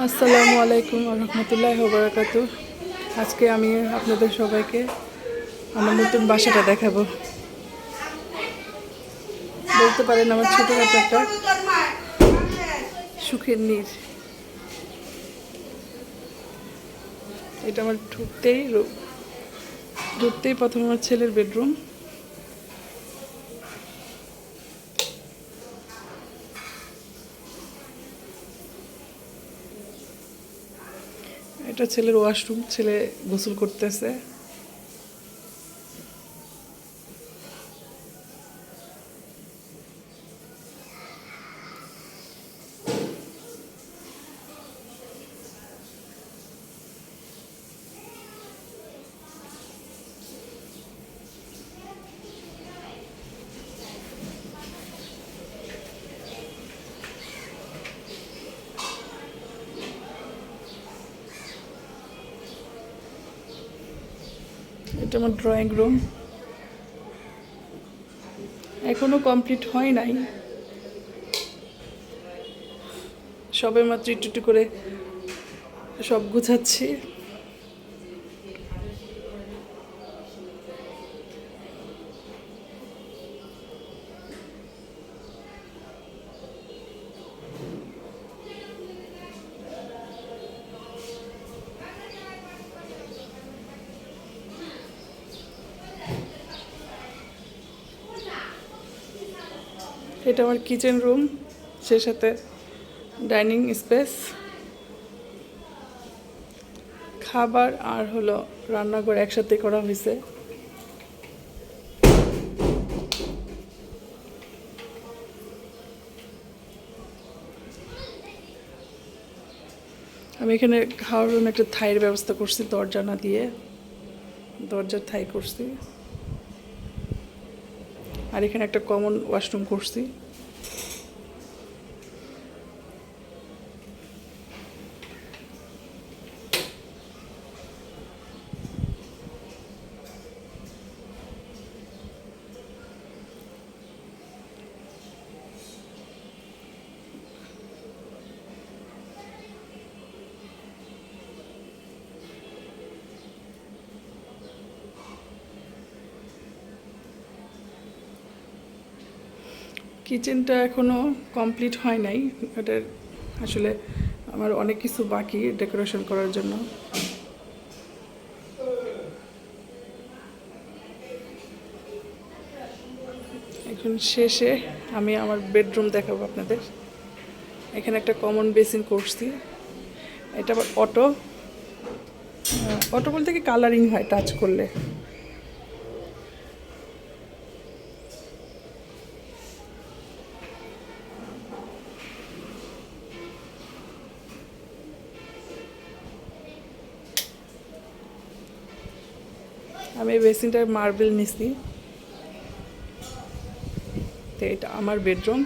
আসসালামু আলাইকুম ওয়া রাহমাতুল্লাহি ওয়া বারাকাতুহু। আজকে আমি আপনাদের সবাইকে আমার নতুন বাসাটা দেখাবো। বলতে পারেন আমার ছোটখাটো একটা সুখের নীড়। এটা আমার ঢুকতেই প্রথমে আমার ছেলের বেডরুম। এটা ছেলের ওয়াশরুম, ছেলে গোসল করতেছে। এটা আমার ড্রয়িং রুম, এখনো কমপ্লিট হয় নাই, সবে মাত্র একটু করে সব গুছাচ্ছি। এটা আমার কিচেন রুম, সেই সাথে ডাইনিং স্পেস, খাবার আর হলো রান্নাঘর একসাথে করা হয়েছে। আমি এখানে খাওয়ার জন্য একটা থাইয়ের ব্যবস্থা করছি, দরজা না দিয়ে দরজার থাই করছি। আর এখানে একটা কমন ওয়াশরুম করছি। কিচেনটা এখনও কমপ্লিট হয় নাই, এটার আসলে আমার অনেক কিছু বাকি ডেকোরেশন করার জন্য। এখন শেষে আমি আমার বেডরুম দেখাবো আপনাদের। এখানে একটা কমন বেসিন করছি, এটা আবার অটো বলতে কি কালারিং হয় টাচ করলে। আমি এই বেসিনটার মার্বেল নিছি। তো এটা আমার বেডরুম।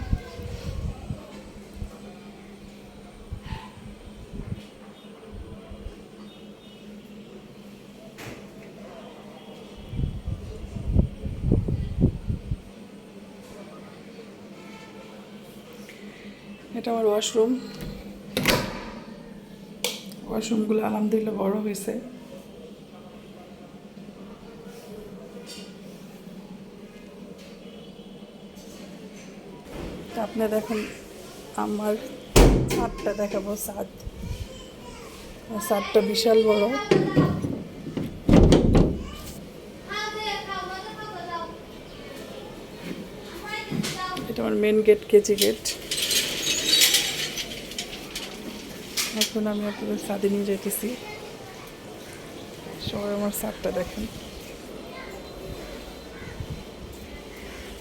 এটা আমার ওয়াশরুমগুলো আলহামদুলিল্লাহ বড় হয়েছে। আপনারা এখন আমার ছাদটা দেখাবো। ছাদটা বিশাল বড়। এটা আমার মেন গেট, কেজি গেট। এখন আমি আপনাদের ছাদে নিয়ে যেতেছি, সবাই আমার ছাদটা দেখেন।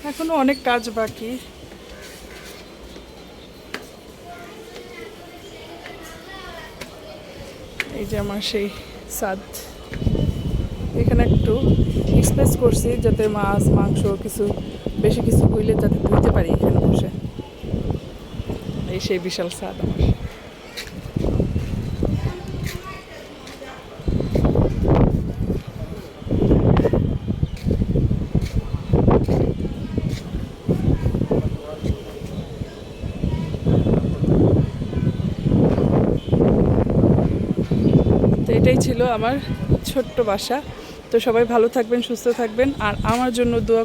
এখনো অনেক কাজ বাকি। এই যে আমার সেই ছাদ, এখানে একটু স্পেস করছি যাতে মাছ মাংস কিছু বেশি কিছু হইলে যাতে ধুইতে পারি এখানে বসে। এই সেই বিশাল ছাদ আমার। এটাই ছিল আমার ছোট্ট বাসা। তো সবাই ভালো থাকবেন, সুস্থ থাকবেন, আর আমার জন্য দোয়া